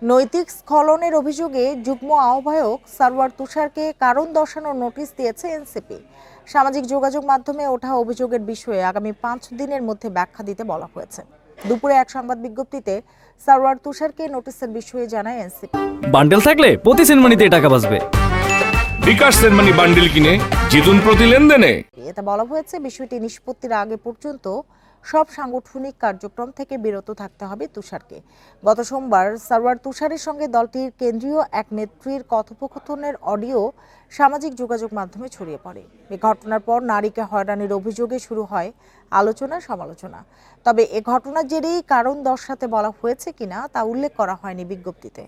নৈতিক স্খলনের অভিযোগে যুগ্ম আহ্বায়ক সারওয়ার তুষারকে কারণ দর্শানোর নোটিশ দিয়েছে এনসিপি। সামাজিক যোগাযোগ মাধ্যমে ওঠা অভিযোগের বিষয়ে আগামী 5 দিনের মধ্যে ব্যাখ্যা দিতে বলা হয়েছে। দুপুরে এক সংবাদ বিজ্ঞপ্তিতে সারওয়ার তুষারকে নোটিশের বিষয়ে জানায় এনসিপি। বান্ডেল থাকলে প্রতি সেনমানিতে টাকা বাঁচবে। বিকাশ সেনমানি বান্ডেল কিনে জিতুন প্রতি লেনদেনে। এতে বলা হয়েছে বিষয়টি নিষ্পত্তির আগে পর্যন্ত সব সাংগঠনিক কার্যক্রম থেকে বিরত থাকতে হবে তুষারকে। গত সোমবার সারওয়ার তুষারের সঙ্গে দলটির কেন্দ্রীয় এক নেত্রীর কথোপকথনের অডিও সামাজিক যোগাযোগ মাধ্যমে ছড়িয়ে পড়ে। এই ঘটনার পর নারীকে হয়রানির অভিযোগে শুরু হয় আলোচনা সমালোচনা। তবে এ ঘটনার জেরেই কারণ দর্শাতে বলা হয়েছে কিনা তা উল্লেখ করা হয়নি বিজ্ঞপ্তিতে।